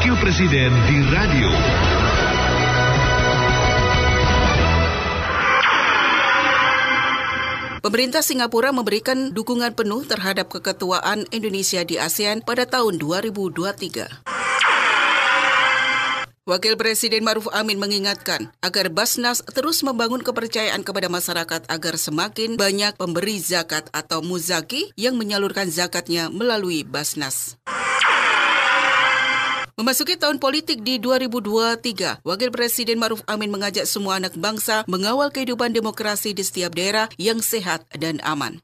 Wakil Presiden di Radio. Pemerintah Singapura memberikan dukungan penuh terhadap keketuaan Indonesia di ASEAN pada tahun 2023. Wakil Presiden Ma'ruf Amin mengingatkan agar Basnas terus membangun kepercayaan kepada masyarakat agar semakin banyak pemberi zakat atau muzaki yang menyalurkan zakatnya melalui Basnas. Memasuki tahun politik di 2023, Wakil Presiden Ma'ruf Amin mengajak semua anak bangsa mengawal kehidupan demokrasi di setiap daerah yang sehat dan aman.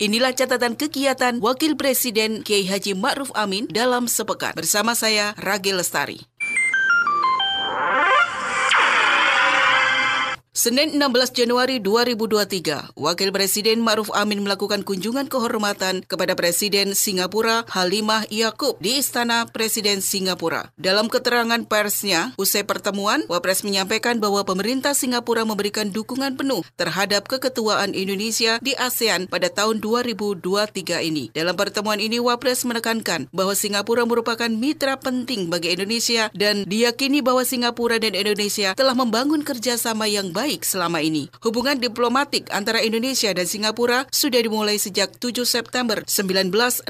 Inilah catatan kegiatan Wakil Presiden Kiai Haji Ma'ruf Amin dalam sepekan. Bersama saya, Ragil Lestari. Senin 16 Januari 2023, Wakil Presiden Ma'ruf Amin melakukan kunjungan kehormatan kepada Presiden Singapura Halimah Yaakob di Istana Presiden Singapura. Dalam keterangan persnya, usai pertemuan, Wapres menyampaikan bahwa pemerintah Singapura memberikan dukungan penuh terhadap keketuaan Indonesia di ASEAN pada tahun 2023 ini. Dalam pertemuan ini, Wapres menekankan bahwa Singapura merupakan mitra penting bagi Indonesia dan diyakini bahwa Singapura dan Indonesia telah membangun kerjasama yang baik selama ini. Hubungan diplomatik antara Indonesia dan Singapura sudah dimulai sejak 7 September 1967.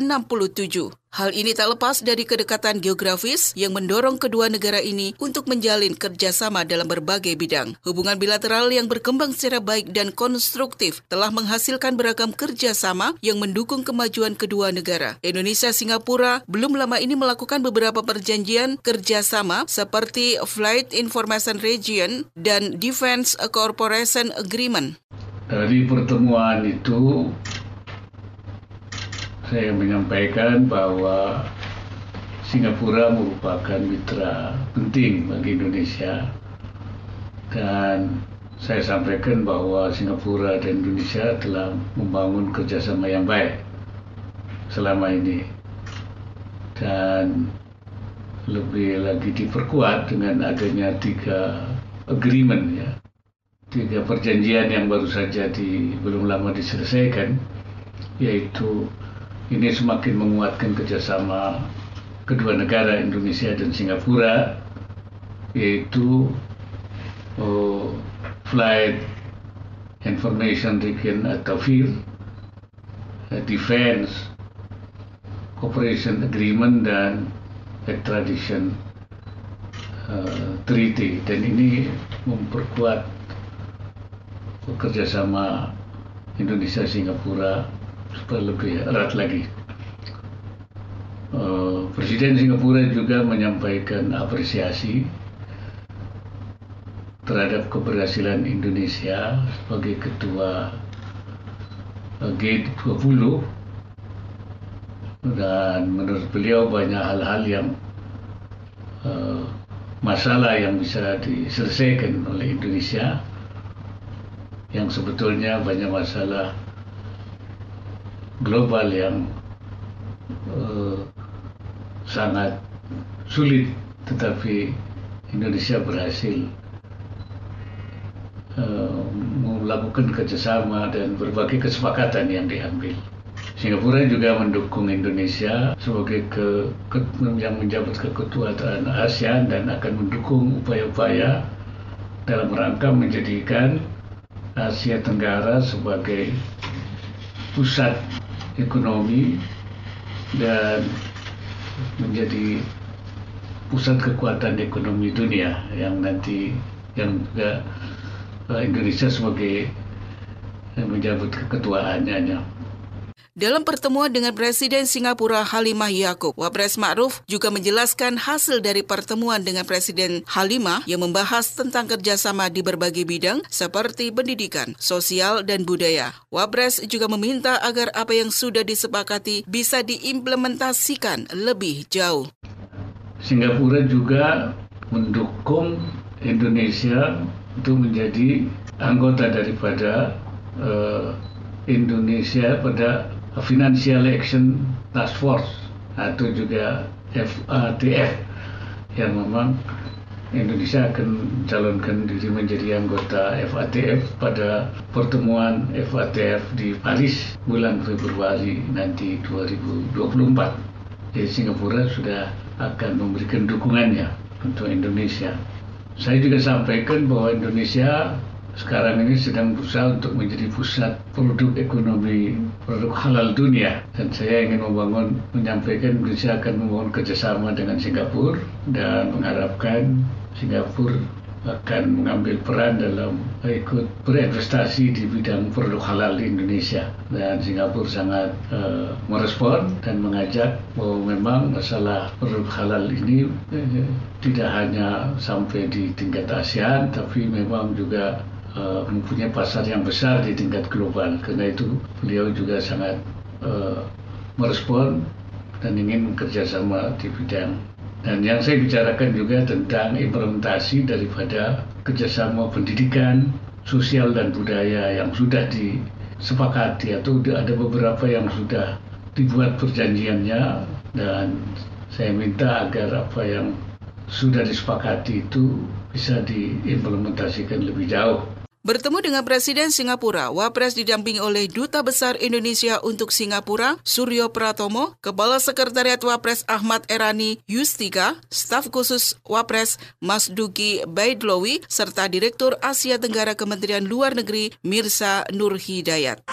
Hal ini tak lepas dari kedekatan geografis yang mendorong kedua negara ini untuk menjalin kerjasama dalam berbagai bidang. Hubungan bilateral yang berkembang secara baik dan konstruktif telah menghasilkan beragam kerjasama yang mendukung kemajuan kedua negara. Indonesia-Singapura belum lama ini melakukan beberapa perjanjian kerjasama seperti Flight Information Region dan Defense Cooperation Agreement. Dari pertemuan itu, saya menyampaikan bahwa Singapura merupakan mitra penting bagi Indonesia dan saya sampaikan bahwa Singapura dan Indonesia telah membangun kerjasama yang baik selama ini dan lebih lagi diperkuat dengan adanya 3 agreement, 3 perjanjian yang baru saja belum lama diselesaikan, yaitu ini semakin menguatkan kerjasama kedua negara Indonesia dan Singapura, yaitu Flight Information Region atau FIR, Defense Cooperation Agreement, dan Extradition Treaty. Dan ini memperkuat kerjasama Indonesia-Singapura supaya lebih erat lagi. Presiden Singapura juga menyampaikan apresiasi terhadap keberhasilan Indonesia sebagai ketua G20 dan menurut beliau banyak hal-hal yang masalah yang bisa diselesaikan oleh Indonesia yang sebetulnya banyak masalah global yang sangat sulit, tetapi Indonesia berhasil melakukan kerjasama dan berbagai kesepakatan yang diambil. Singapura juga mendukung Indonesia sebagai yang menjabat keketuaan ASEAN dan akan mendukung upaya-upaya dalam rangka menjadikan Asia Tenggara sebagai pusat ekonomi dan menjadi pusat kekuatan ekonomi dunia yang juga Indonesia sebagai menjabat keketuaannya. Dalam pertemuan dengan Presiden Singapura Halimah Yaakob, Wapres Ma'ruf juga menjelaskan hasil dari pertemuan dengan Presiden Halimah yang membahas tentang kerjasama di berbagai bidang seperti pendidikan, sosial, dan budaya. Wapres juga meminta agar apa yang sudah disepakati bisa diimplementasikan lebih jauh. Singapura juga mendukung Indonesia untuk menjadi anggota daripada Indonesia pada Financial Action Task Force atau juga FATF, yang memang Indonesia akan calonkan diri menjadi anggota FATF pada pertemuan FATF di Paris bulan Februari nanti 2024. Jadi Singapura sudah akan memberikan dukungannya untuk Indonesia. Saya juga sampaikan bahwa Indonesia sekarang ini sedang berusaha untuk menjadi pusat produk ekonomi, produk halal dunia. Dan saya ingin menyampaikan Indonesia akan membangun kerjasama dengan Singapura dan mengharapkan Singapura akan mengambil peran dalam ikut berinvestasi di bidang produk halal di Indonesia. Dan Singapura sangat merespon dan mengajak bahwa memang masalah produk halal ini tidak hanya sampai di tingkat ASEAN, tapi memang juga mempunyai pasar yang besar di tingkat global. Karena itu beliau juga sangat merespon dan ingin bekerjasama di bidang. Dan yang saya bicarakan juga tentang implementasi daripada kerjasama pendidikan, sosial dan budaya yang sudah disepakati atau ada beberapa yang sudah dibuat perjanjiannya, dan saya minta agar apa yang sudah disepakati itu bisa diimplementasikan lebih jauh. Bertemu dengan Presiden Singapura, Wapres didampingi oleh Duta Besar Indonesia untuk Singapura, Suryo Pratomo, Kepala Sekretariat Wapres Ahmad Erani Yustika, Staf Khusus Wapres Mas Duki Baidlowi, serta Direktur Asia Tenggara Kementerian Luar Negeri Mirza Nur Hidayat.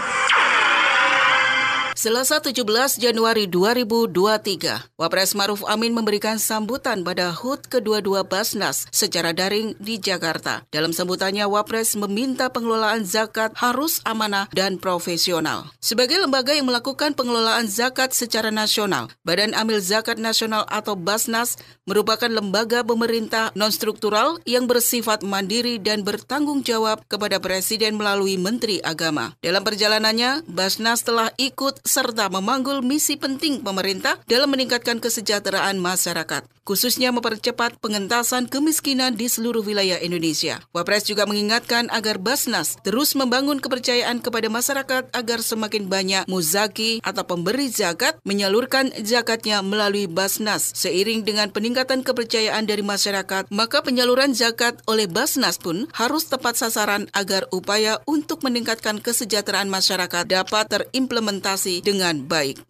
Selasa 17 Januari 2023, Wapres Ma'ruf Amin memberikan sambutan pada HUT ke-22 Basnas secara daring di Jakarta. Dalam sambutannya, Wapres meminta pengelolaan zakat harus amanah dan profesional. Sebagai lembaga yang melakukan pengelolaan zakat secara nasional, Badan Amil Zakat Nasional atau Basnas merupakan lembaga pemerintah non-struktural yang bersifat mandiri dan bertanggung jawab kepada Presiden melalui Menteri Agama. Dalam perjalanannya, Basnas telah ikut serta memanggul misi penting pemerintah dalam meningkatkan kesejahteraan masyarakat, khususnya mempercepat pengentasan kemiskinan di seluruh wilayah Indonesia. Wapres juga mengingatkan agar Basnas terus membangun kepercayaan kepada masyarakat agar semakin banyak muzaki atau pemberi zakat menyalurkan zakatnya melalui Basnas. Seiring dengan peningkatan kepercayaan dari masyarakat, maka penyaluran zakat oleh Basnas pun harus tepat sasaran agar upaya untuk meningkatkan kesejahteraan masyarakat dapat terimplementasi dengan baik.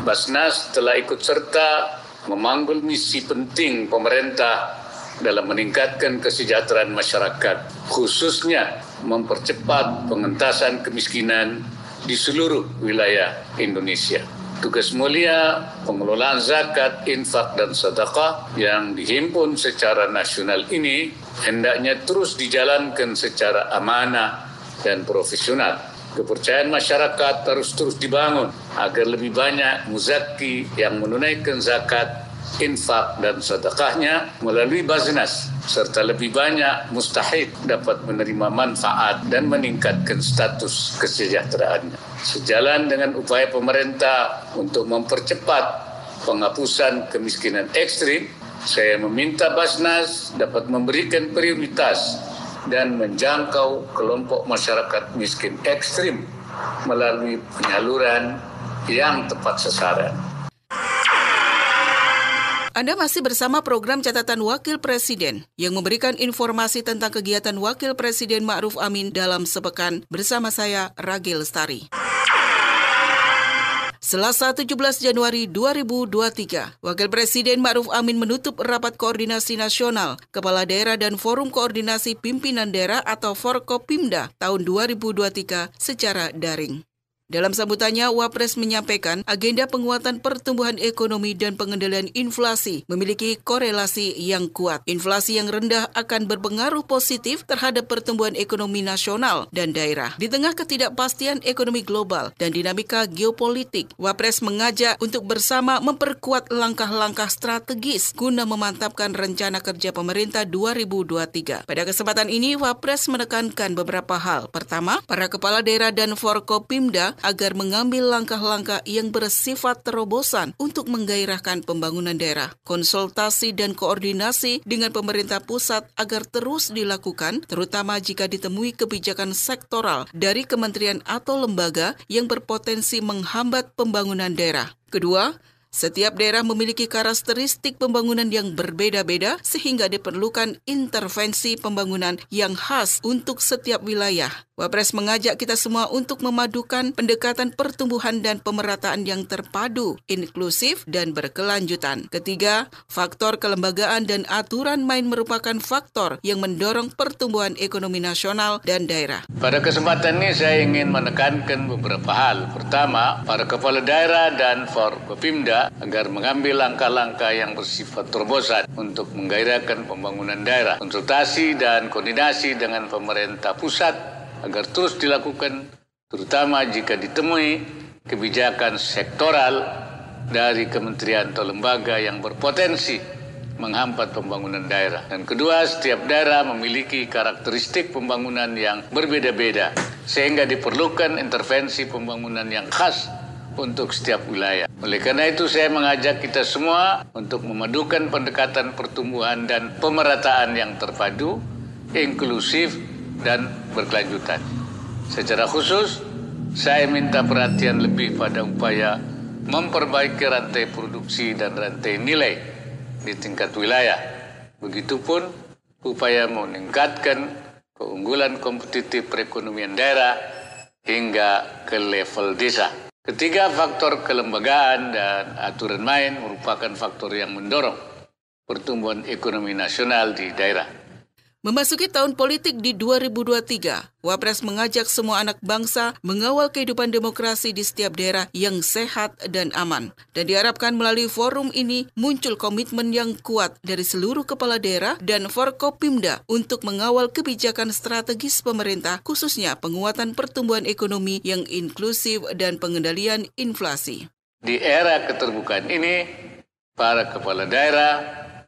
Basnas telah ikut serta memanggul misi penting pemerintah dalam meningkatkan kesejahteraan masyarakat, khususnya mempercepat pengentasan kemiskinan di seluruh wilayah Indonesia. Tugas mulia pengelolaan zakat, infak dan sedekah yang dihimpun secara nasional ini hendaknya terus dijalankan secara amanah dan profesional. Kepercayaan masyarakat harus terus dibangun agar lebih banyak muzaki yang menunaikan zakat, infak dan sedekahnya melalui Basnas, serta lebih banyak mustahik dapat menerima manfaat dan meningkatkan status kesejahteraannya. Sejalan dengan upaya pemerintah untuk mempercepat penghapusan kemiskinan ekstrim, saya meminta Basnas dapat memberikan prioritas dan menjangkau kelompok masyarakat miskin ekstrim melalui penyaluran yang tepat sasaran. Anda masih bersama program Catatan Wakil Presiden yang memberikan informasi tentang kegiatan Wakil Presiden Ma'ruf Amin dalam sepekan bersama saya, Ragil Lestari. Selasa 17 Januari 2023, Wakil Presiden Ma'ruf Amin menutup rapat koordinasi nasional Kepala Daerah dan Forum Koordinasi Pimpinan Daerah atau Forkopimda tahun 2023 secara daring. Dalam sambutannya, Wapres menyampaikan agenda penguatan pertumbuhan ekonomi dan pengendalian inflasi memiliki korelasi yang kuat. Inflasi yang rendah akan berpengaruh positif terhadap pertumbuhan ekonomi nasional dan daerah. Di tengah ketidakpastian ekonomi global dan dinamika geopolitik, Wapres mengajak untuk bersama memperkuat langkah-langkah strategis guna memantapkan rencana kerja pemerintah 2023. Pada kesempatan ini, Wapres menekankan beberapa hal. Pertama, para kepala daerah dan Forkopimda agar mengambil langkah-langkah yang bersifat terobosan untuk menggairahkan pembangunan daerah. Konsultasi dan koordinasi dengan pemerintah pusat agar terus dilakukan, terutama jika ditemui kebijakan sektoral dari kementerian atau lembaga yang berpotensi menghambat pembangunan daerah. Kedua, Setiap daerah memiliki karakteristik pembangunan yang berbeda-beda sehingga diperlukan intervensi pembangunan yang khas untuk setiap wilayah. Wapres mengajak kita semua untuk memadukan pendekatan pertumbuhan dan pemerataan yang terpadu, inklusif, dan berkelanjutan. Ketiga, faktor kelembagaan dan aturan main merupakan faktor yang mendorong pertumbuhan ekonomi nasional dan daerah. Pada kesempatan ini saya ingin menekankan beberapa hal. Pertama, para kepala daerah dan Forkopimda agar mengambil langkah-langkah yang bersifat terobosan untuk menggairahkan pembangunan daerah. Konsultasi dan koordinasi dengan pemerintah pusat agar terus dilakukan, terutama jika ditemui kebijakan sektoral dari kementerian atau lembaga yang berpotensi menghambat pembangunan daerah. Dan kedua, setiap daerah memiliki karakteristik pembangunan yang berbeda-beda, sehingga diperlukan intervensi pembangunan yang khas untuk setiap wilayah. Oleh karena itu, saya mengajak kita semua untuk memadukan pendekatan pertumbuhan dan pemerataan yang terpadu, inklusif, dan berkelanjutan. Secara khusus, saya minta perhatian lebih pada upaya memperbaiki rantai produksi dan rantai nilai di tingkat wilayah. Begitupun upaya meningkatkan keunggulan kompetitif perekonomian daerah hingga ke level desa. Ketiga, faktor kelembagaan dan aturan main merupakan faktor yang mendorong pertumbuhan ekonomi nasional di daerah. Memasuki tahun politik di 2023, Wapres mengajak semua anak bangsa mengawal kehidupan demokrasi di setiap daerah yang sehat dan aman. Dan diharapkan melalui forum ini muncul komitmen yang kuat dari seluruh kepala daerah dan Forkopimda untuk mengawal kebijakan strategis pemerintah, khususnya penguatan pertumbuhan ekonomi yang inklusif dan pengendalian inflasi. Di era keterbukaan ini, para kepala daerah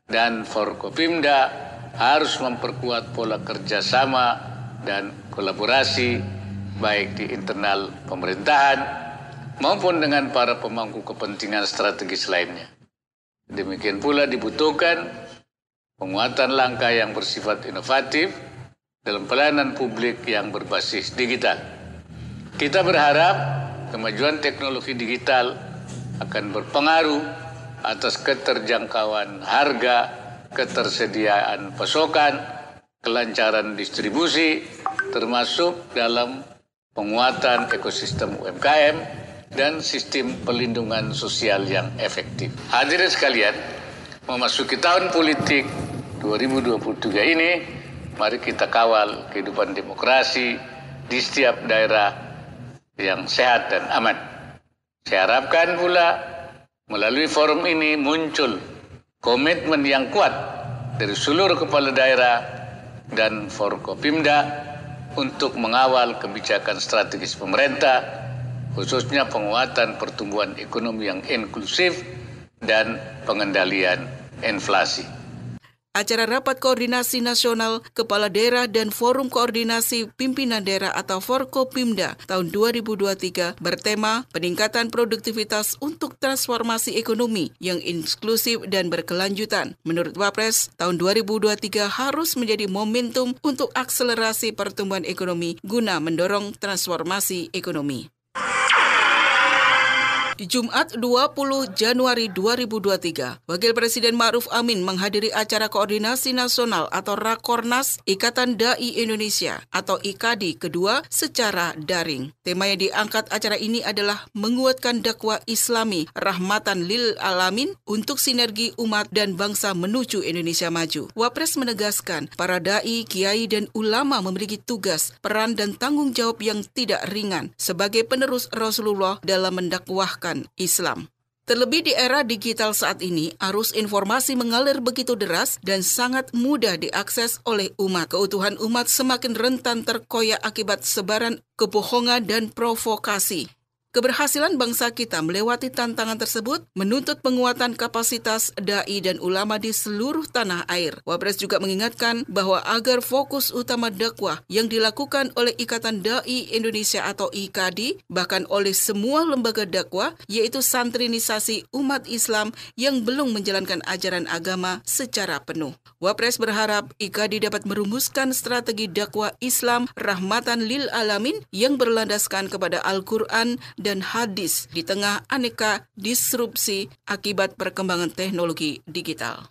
dan Forkopimda harus memperkuat pola kerjasama dan kolaborasi baik di internal pemerintahan maupun dengan para pemangku kepentingan strategis lainnya. Demikian pula dibutuhkan penguatan langkah yang bersifat inovatif dalam pelayanan publik yang berbasis digital. Kita berharap kemajuan teknologi digital akan berpengaruh atas keterjangkauan harga, ketersediaan pasokan, kelancaran distribusi, termasuk dalam penguatan ekosistem UMKM dan sistem perlindungan sosial yang efektif. Hadirin sekalian, memasuki tahun politik 2023 ini, mari kita kawal kehidupan demokrasi di setiap daerah yang sehat dan aman. Saya harapkan pula melalui forum ini muncul komitmen yang kuat dari seluruh kepala daerah dan Forkopimda untuk mengawal kebijakan strategis pemerintah, khususnya penguatan pertumbuhan ekonomi yang inklusif dan pengendalian inflasi. Acara Rapat Koordinasi Nasional Kepala Daerah dan Forum Koordinasi Pimpinan Daerah atau Forkopimda tahun 2023 bertema peningkatan produktivitas untuk transformasi ekonomi yang inklusif dan berkelanjutan. Menurut Wapres, tahun 2023 harus menjadi momentum untuk akselerasi pertumbuhan ekonomi guna mendorong transformasi ekonomi. Jumat 20 Januari 2023, Wakil Presiden Ma'ruf Amin menghadiri acara Koordinasi Nasional atau Rakornas Ikatan Dai Indonesia atau IKADI kedua secara daring. Tema yang diangkat acara ini adalah menguatkan dakwah Islami rahmatan lil alamin untuk sinergi umat dan bangsa menuju Indonesia maju. Wapres menegaskan para dai, kiai dan ulama memiliki tugas, peran dan tanggung jawab yang tidak ringan sebagai penerus Rasulullah dalam mendakwahkan Islam. Terlebih di era digital saat ini, arus informasi mengalir begitu deras dan sangat mudah diakses oleh umat. Keutuhan umat semakin rentan terkoyak akibat sebaran kebohongan dan provokasi. Keberhasilan bangsa kita melewati tantangan tersebut menuntut penguatan kapasitas dai dan ulama di seluruh tanah air. Wapres juga mengingatkan bahwa agar fokus utama dakwah yang dilakukan oleh Ikatan Dai Indonesia atau IKADI, bahkan oleh semua lembaga dakwah, yaitu santrinisasi umat Islam yang belum menjalankan ajaran agama secara penuh. Wapres berharap IKADI dapat merumuskan strategi dakwah Islam rahmatan lil alamin yang berlandaskan kepada Al-Quran dan hadis di tengah aneka disrupsi akibat perkembangan teknologi digital.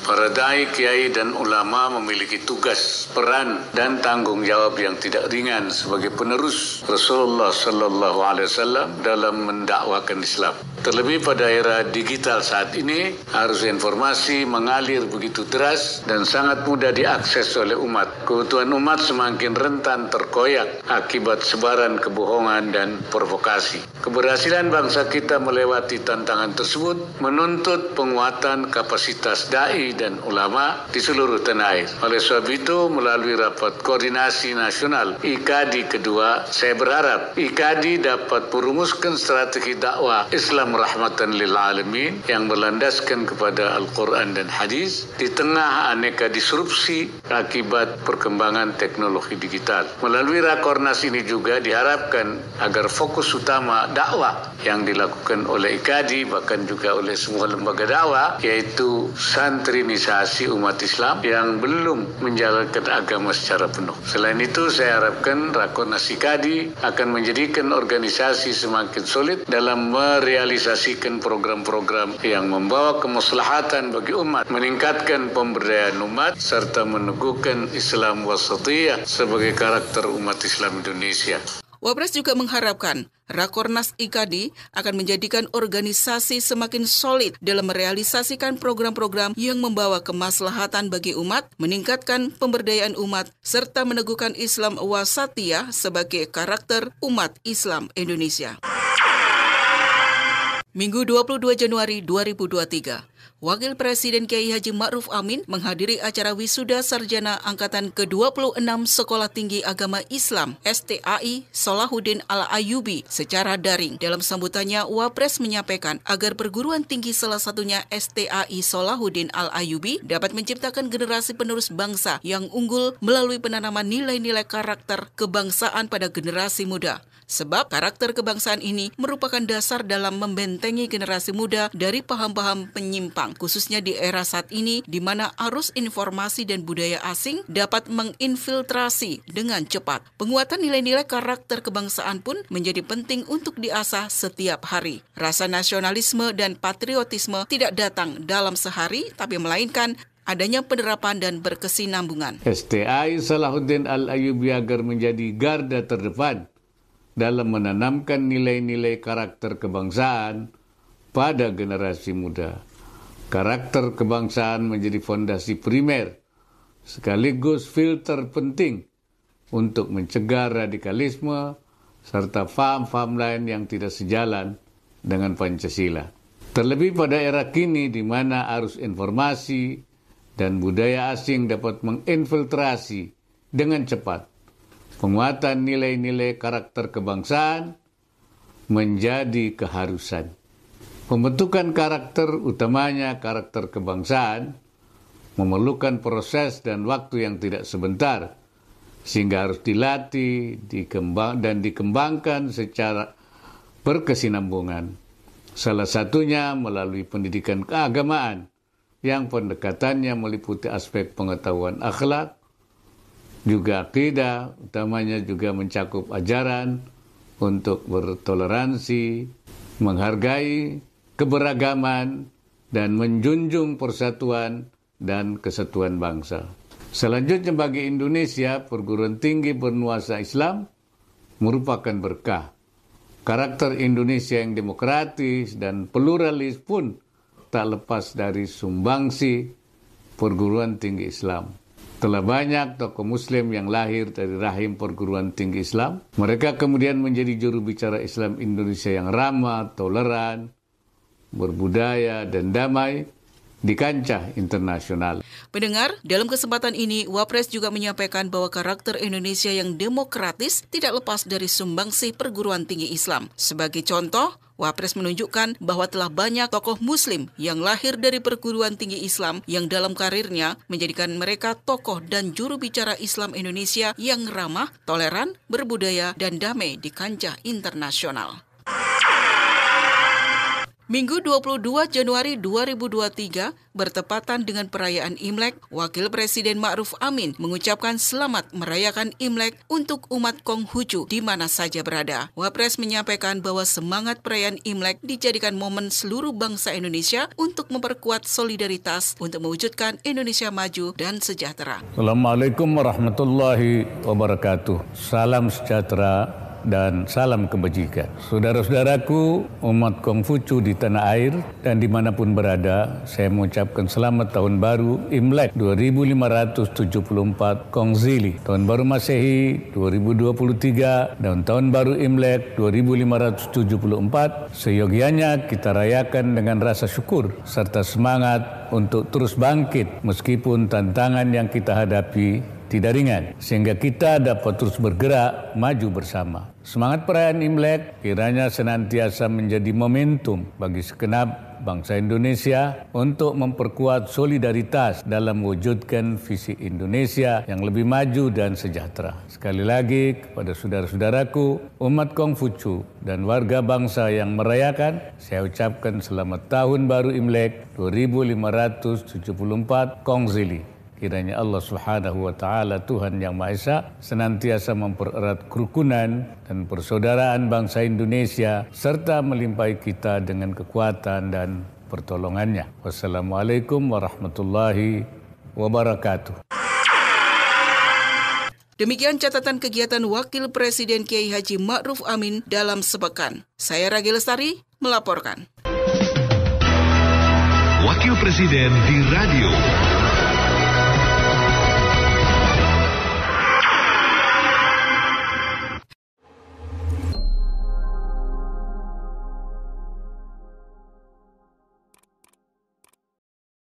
Para dai, kiai, dan ulama memiliki tugas, peran, dan tanggung jawab yang tidak ringan sebagai penerus Rasulullah Sallallahu Alaihi Wasallam dalam mendakwakan Islam. Terlebih pada era digital saat ini, arus informasi mengalir begitu deras dan sangat mudah diakses oleh umat. Kebutuhan umat semakin rentan terkoyak akibat sebaran kebohongan dan provokasi. Keberhasilan bangsa kita melewati tantangan tersebut menuntut penguatan kapasitas dai dan ulama di seluruh tanah air. Oleh sebab itu, melalui rapat koordinasi nasional IKADI kedua, saya berharap IKADI dapat merumuskan strategi dakwah Islam rahmatan lil alamin yang berlandaskan kepada Al-Quran dan hadis di tengah aneka disrupsi akibat perkembangan teknologi digital. Melalui rakornas ini juga diharapkan agar fokus utama dakwah yang dilakukan oleh IKADI bahkan juga oleh semua lembaga dakwah, yaitu santrinisasi umat Islam yang belum menjalankan agama secara penuh. Selain itu, saya harapkan rakornas IKADI akan menjadikan organisasi semakin solid dalam merealisasikan program-program yang membawa kemaslahatan bagi umat, meningkatkan pemberdayaan umat, serta meneguhkan Islam wasatiyah sebagai karakter umat Islam Indonesia. Wapres juga mengharapkan Rakornas IKADI akan menjadikan organisasi semakin solid dalam merealisasikan program-program yang membawa kemaslahatan bagi umat, meningkatkan pemberdayaan umat, serta meneguhkan Islam wasatiyah sebagai karakter umat Islam Indonesia. Minggu 22 Januari 2023, Wakil Presiden Kiai Haji Ma'ruf Amin menghadiri acara wisuda sarjana angkatan ke-26 Sekolah Tinggi Agama Islam STAI Salahuddin Al-Ayyubi secara daring. Dalam sambutannya, Wapres menyampaikan agar perguruan tinggi salah satunya STAI Salahuddin Al-Ayyubi dapat menciptakan generasi penerus bangsa yang unggul melalui penanaman nilai-nilai karakter kebangsaan pada generasi muda. Sebab karakter kebangsaan ini merupakan dasar dalam membentengi generasi muda dari paham-paham penyimpang, khususnya di era saat ini di mana arus informasi dan budaya asing dapat menginfiltrasi dengan cepat. Penguatan nilai-nilai karakter kebangsaan pun menjadi penting untuk diasah setiap hari. Rasa nasionalisme dan patriotisme tidak datang dalam sehari, tapi melainkan adanya penerapan dan berkesinambungan. STAI Salahuddin Al-Ayyubi agar menjadi garda terdepan dalam menanamkan nilai-nilai karakter kebangsaan pada generasi muda. Karakter kebangsaan menjadi fondasi primer sekaligus filter penting untuk mencegah radikalisme serta faham-faham lain yang tidak sejalan dengan Pancasila. Terlebih pada era kini di mana arus informasi dan budaya asing dapat menginfiltrasi dengan cepat. Penguatan nilai-nilai karakter kebangsaan menjadi keharusan. Pembentukan karakter, utamanya karakter kebangsaan, memerlukan proses dan waktu yang tidak sebentar, sehingga harus dilatih, dikembangkan secara berkesinambungan. Salah satunya melalui pendidikan keagamaan, yang pendekatannya meliputi aspek pengetahuan akhlak, juga akidah, utamanya juga mencakup ajaran untuk bertoleransi, menghargai keberagaman, dan menjunjung persatuan dan kesatuan bangsa. Selanjutnya bagi Indonesia, perguruan tinggi bernuansa Islam merupakan berkah. Karakter Indonesia yang demokratis dan pluralis pun tak lepas dari sumbangsi perguruan tinggi Islam. Telah banyak tokoh muslim yang lahir dari rahim perguruan tinggi Islam. Mereka kemudian menjadi juru bicara Islam Indonesia yang ramah, toleran, berbudaya, dan damai di kancah internasional. Pendengar, dalam kesempatan ini, Wapres juga menyampaikan bahwa karakter Indonesia yang demokratis tidak lepas dari sumbangsi perguruan tinggi Islam. Sebagai contoh, Wapres menunjukkan bahwa telah banyak tokoh muslim yang lahir dari perguruan tinggi Islam yang dalam karirnya menjadikan mereka tokoh dan juru bicara Islam Indonesia yang ramah, toleran, berbudaya, dan damai di kancah internasional. Minggu 22 Januari 2023 bertepatan dengan perayaan Imlek, Wakil Presiden Ma'ruf Amin mengucapkan selamat merayakan Imlek untuk umat Konghucu di mana saja berada. Wapres menyampaikan bahwa semangat perayaan Imlek dijadikan momen seluruh bangsa Indonesia untuk memperkuat solidaritas untuk mewujudkan Indonesia maju dan sejahtera. Assalamualaikum warahmatullahi wabarakatuh. Salam sejahtera dan salam kebajikan. Saudara-saudaraku, umat Konghucu di tanah air dan dimanapun berada, saya mengucapkan selamat tahun baru Imlek 2574 Kongzili, tahun baru Masehi 2023 dan tahun baru Imlek 2574. Seyogianya kita rayakan dengan rasa syukur serta semangat untuk terus bangkit meskipun tantangan yang kita hadapi tidak ringan, sehingga kita dapat terus bergerak maju bersama. Semangat perayaan Imlek kiranya senantiasa menjadi momentum bagi segenap bangsa Indonesia untuk memperkuat solidaritas dalam mewujudkan visi Indonesia yang lebih maju dan sejahtera. Sekali lagi kepada saudara-saudaraku, umat Konghucu dan warga bangsa yang merayakan, saya ucapkan selamat tahun baru Imlek 2574 Kongzili. Kiranya Allah Subhanahu wa Ta'ala, Tuhan Yang Maha Esa, senantiasa mempererat kerukunan dan persaudaraan bangsa Indonesia serta melimpahi kita dengan kekuatan dan pertolongannya. Wassalamualaikum warahmatullahi wabarakatuh. Demikian catatan kegiatan Wakil Presiden Kiai Haji Ma'ruf Amin dalam sepekan. Saya Ragi Lestari melaporkan. Wakil Presiden di Radio.